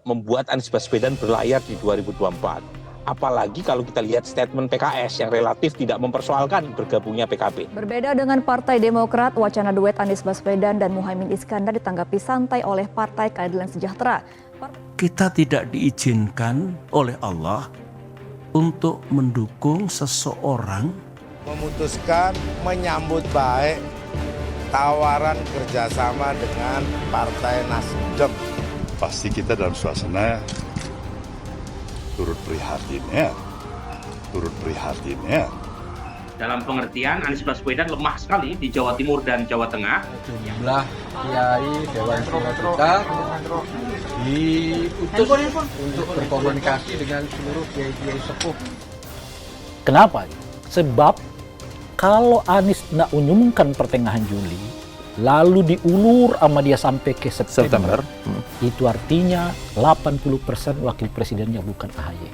membuat Anies Baswedan berlayar di 2024. Apalagi kalau kita lihat statement PKS yang relatif tidak mempersoalkan bergabungnya PKB. Berbeda dengan Partai Demokrat, wacana duet Anies Baswedan dan Muhaimin Iskandar ditanggapi santai oleh Partai Keadilan Sejahtera. Kita tidak diizinkan oleh Allah untuk mendukung seseorang memutuskan menyambut baik tawaran kerjasama dengan Partai Nasdem. Pasti kita dalam suasana turut prihatin ya. Dalam pengertian Anies Baswedan lemah sekali di Jawa Timur dan Jawa Tengah. Jumlah kiai Dewan Suro kita diutus untuk berkomunikasi dengan seluruh kiai-kiai sepuh. Kenapa? Sebab kalau Anies nak umumkan pertengahan Juli, lalu diulur sama dia sampai ke September. Itu artinya 80% wakil presidennya bukan AHY.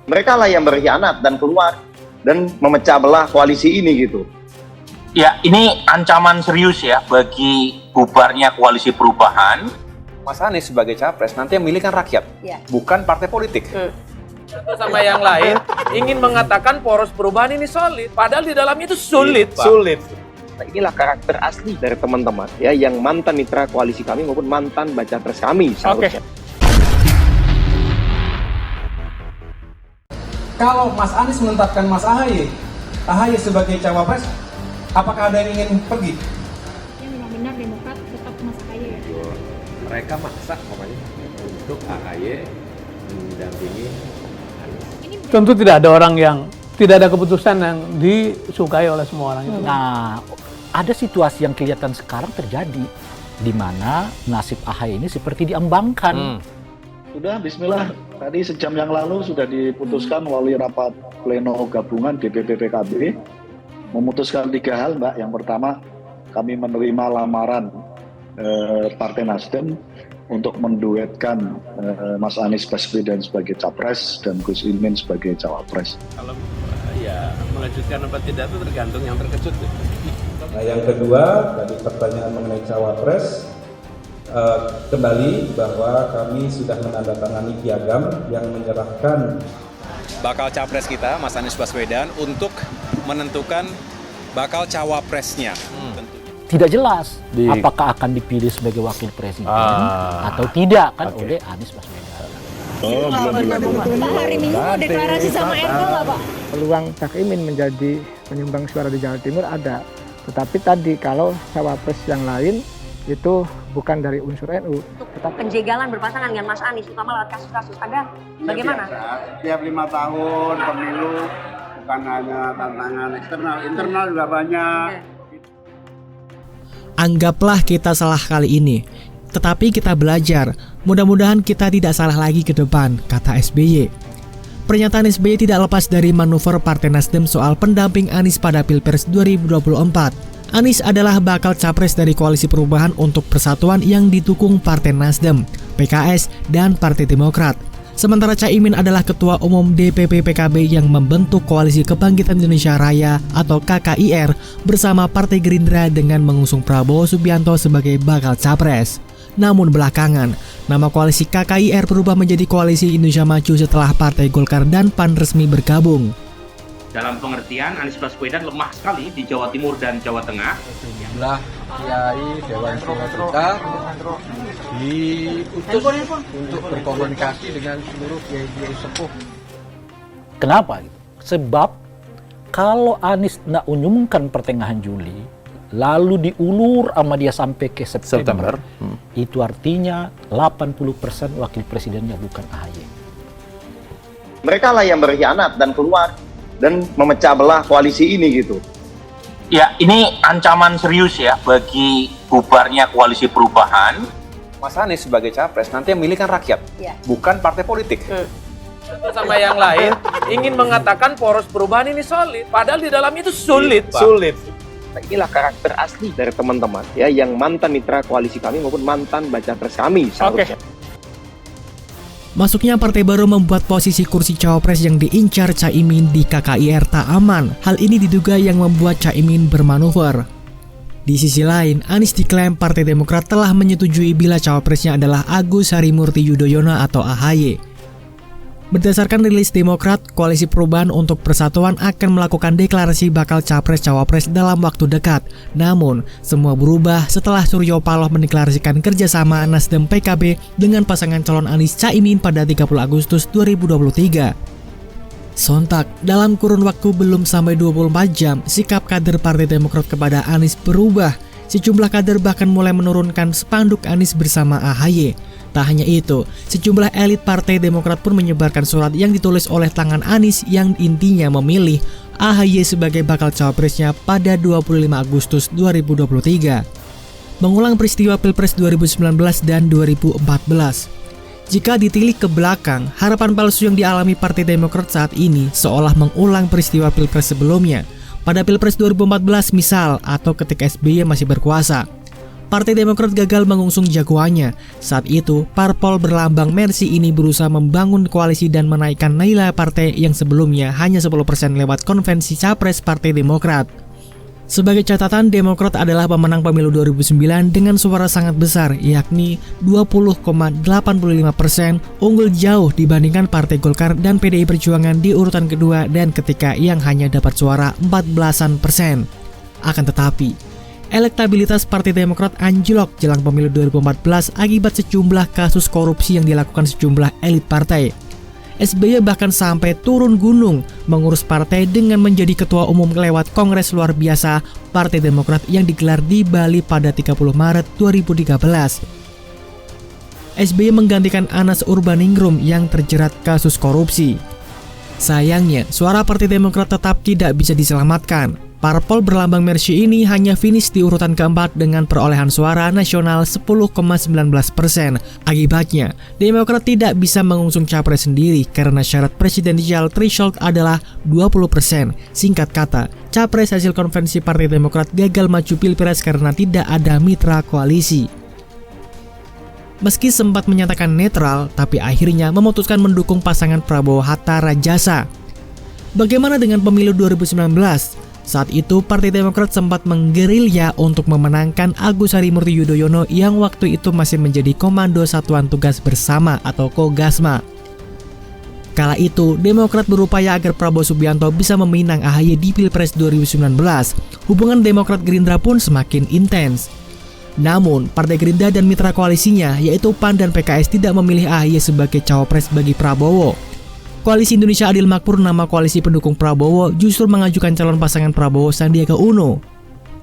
Mereka lah yang berkhianat dan keluar dan memecah belah koalisi ini gitu. Ya, ini ancaman serius ya bagi bubarnya koalisi perubahan. Mas Anies sebagai capres nanti yang milih kan rakyat, bukan partai politik. Sama yang lain ingin mengatakan poros perubahan ini solid, padahal di dalamnya itu sulit. Inilah karakter asli dari teman-teman ya yang mantan mitra koalisi kami maupun mantan baca pres kami seharusnya. Kalau Mas Anies menetapkan Mas AHY sebagai cawapres, apakah ada yang ingin pergi? Ya memang benar Demokrat tetap Mas AHY ya. Mereka maksa pokoknya untuk AHY mendampingi Anies. Tentu tidak ada orang yang tidak ada keputusan yang disukai oleh semua orang itu. Nah, ada situasi yang kelihatan sekarang terjadi di mana nasib AHY ini seperti diambangkan. Sudah, bismillah. Tadi sejam yang lalu sudah diputuskan melalui rapat pleno gabungan DPP PKB. Memutuskan 3 hal, Mbak. Yang pertama, kami menerima lamaran Partai Nasdem untuk menduetkan Mas Anies Baswedan sebagai capres dan Gus Imin sebagai cawapres. Kalau ya melanjutkan apa tidak itu tergantung yang terkejut. Nah, yang kedua, tadi pertanyaan mengenai cawapres, kembali bahwa kami sudah menandatangani piagam yang menyerahkan Bakal capres kita, Mas Anies Baswedan, untuk menentukan bakal cawapresnya. Tidak jelas apakah akan dipilih sebagai wakil presiden atau tidak kan oleh Anies Baswedan. Pak hari Minggu mau deklarasi sama RK nggak Pak? Peluang Cak Imin menjadi penyumbang suara di Jawa Timur ada. Tetapi tadi kalau cawapres yang lain itu bukan dari unsur NU. Penjegalan berpasangan dengan Mas Anies, terutama lewat kasus-kasus Anda, bagaimana? Tiap 5 tahun pemilu bukan hanya tantangan eksternal, internal juga banyak. Anggaplah kita salah kali ini, tetapi kita belajar. Mudah-mudahan kita tidak salah lagi ke depan, kata SBY. Pernyataan SBY tidak lepas dari manuver Partai Nasdem soal pendamping Anies pada Pilpres 2024. Anies adalah bakal capres dari Koalisi Perubahan untuk Persatuan yang didukung Partai Nasdem, PKS, dan Partai Demokrat. Sementara Caimin adalah Ketua Umum DPP PKB yang membentuk Koalisi Kebangkitan Indonesia Raya atau KKIR bersama Partai Gerindra dengan mengusung Prabowo Subianto sebagai bakal capres. Namun belakangan, nama koalisi KKIR berubah menjadi Koalisi Indonesia Maju setelah Partai Golkar dan PAN resmi bergabung. Dalam pengertian Anies Baswedan lemah sekali di Jawa Timur dan Jawa Tengah. Jumlah kiai Dewan Suro kita diutus untuk berkomunikasi dengan seluruh kiai-kiai sepuh. Kenapa? Sebab kalau Anies nak umumkan pertengahan Juli, lalu diulur sama dia sampai ke September. Itu artinya 80% wakil presidennya bukan AHY. Mereka lah yang berkhianat dan keluar dan memecah belah koalisi ini gitu. Ya, ini ancaman serius ya bagi bubarnya koalisi perubahan. Mas Anies sebagai capres nanti yang milih kan rakyat, bukan partai politik. Sama yang lain ingin mengatakan poros perubahan ini solid, padahal di dalamnya itu sulit. Inilah karakter asli dari teman-teman ya yang mantan mitra koalisi kami maupun mantan baca pres kami seharusnya. Masuknya partai baru membuat posisi kursi cawapres yang diincar Caimin di KKIR tak aman. Hal ini diduga yang membuat Caimin bermanuver. Di sisi lain, Anies diklaim Partai Demokrat telah menyetujui bila cawapresnya adalah Agus Harimurti Yudhoyono atau AHY. Berdasarkan rilis Demokrat, Koalisi Perubahan untuk Persatuan akan melakukan deklarasi bakal capres-cawapres dalam waktu dekat. Namun, semua berubah setelah Suryo Paloh mendeklarasikan kerjasama Nasdem PKB dengan pasangan calon Anies Caimin pada 30 Agustus 2023. Sontak, dalam kurun waktu belum sampai 24 jam, sikap kader Partai Demokrat kepada Anies berubah. Sejumlah kader bahkan mulai menurunkan spanduk Anies bersama AHY. Tak hanya itu, sejumlah elit Partai Demokrat pun menyebarkan surat yang ditulis oleh tangan Anies yang intinya memilih AHY sebagai bakal cawapresnya pada 25 Agustus 2023. Mengulang peristiwa Pilpres 2019 dan 2014. Jika ditilik ke belakang, harapan palsu yang dialami Partai Demokrat saat ini seolah mengulang peristiwa Pilpres sebelumnya. Pada Pilpres 2014 misal, atau ketika SBY masih berkuasa, Partai Demokrat gagal mengusung jagoannya. Saat itu, parpol berlambang Mercy ini berusaha membangun koalisi dan menaikkan nilai partai yang sebelumnya hanya 10% lewat konvensi capres Partai Demokrat. Sebagai catatan, Demokrat adalah pemenang pemilu 2009 dengan suara sangat besar, yakni 20,85%, unggul jauh dibandingkan Partai Golkar dan PDI Perjuangan di urutan kedua dan ketiga yang hanya dapat suara 14%. Akan tetapi, elektabilitas Partai Demokrat anjlok jelang pemilu 2014 akibat sejumlah kasus korupsi yang dilakukan sejumlah elit partai. SBY bahkan sampai turun gunung mengurus partai dengan menjadi ketua umum lewat Kongres Luar Biasa Partai Demokrat yang digelar di Bali pada 30 Maret 2013. SBY menggantikan Anas Urbaningrum yang terjerat kasus korupsi. Sayangnya, suara Partai Demokrat tetap tidak bisa diselamatkan. Parpol berlambang Mercy ini hanya finish di urutan keempat dengan perolehan suara nasional 10,19%. Akibatnya, Demokrat tidak bisa mengusung capres sendiri karena syarat presidensial threshold adalah 20%. Singkat kata, capres hasil konvensi Partai Demokrat gagal maju Pilpres karena tidak ada mitra koalisi. Meski sempat menyatakan netral, tapi akhirnya memutuskan mendukung pasangan Prabowo Hatta Rajasa. Bagaimana dengan pemilu 2019? Saat itu, Partai Demokrat sempat menggerilya untuk memenangkan Agus Harimurti Yudhoyono yang waktu itu masih menjadi Komando Satuan Tugas Bersama atau Kogasma. Kala itu, Demokrat berupaya agar Prabowo Subianto bisa meminang AHY di Pilpres 2019. Hubungan Demokrat Gerindra pun semakin intens. Namun, Partai Gerindra dan mitra koalisinya, yaitu PAN dan PKS, tidak memilih AHY sebagai cawapres bagi Prabowo. Koalisi Indonesia Adil Makmur, nama koalisi pendukung Prabowo, justru mengajukan calon pasangan Prabowo Sandiaga Uno.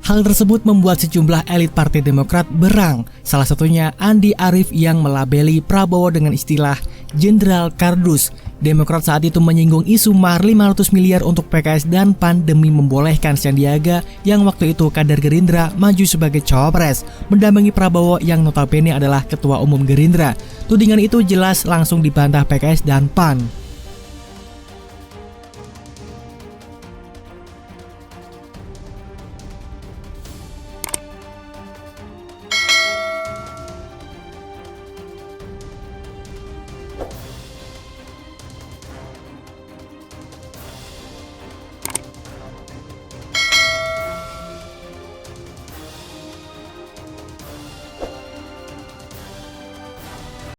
Hal tersebut membuat sejumlah elit Partai Demokrat berang, salah satunya Andi Arief yang melabeli Prabowo dengan istilah Jenderal Kardus. Demokrat saat itu menyinggung isu mahar 500 miliar untuk PKS dan PAN demi membolehkan Sandiaga yang waktu itu kader Gerindra maju sebagai cawapres, mendampingi Prabowo yang notabene adalah Ketua Umum Gerindra. Tudingan itu jelas langsung dibantah PKS dan PAN.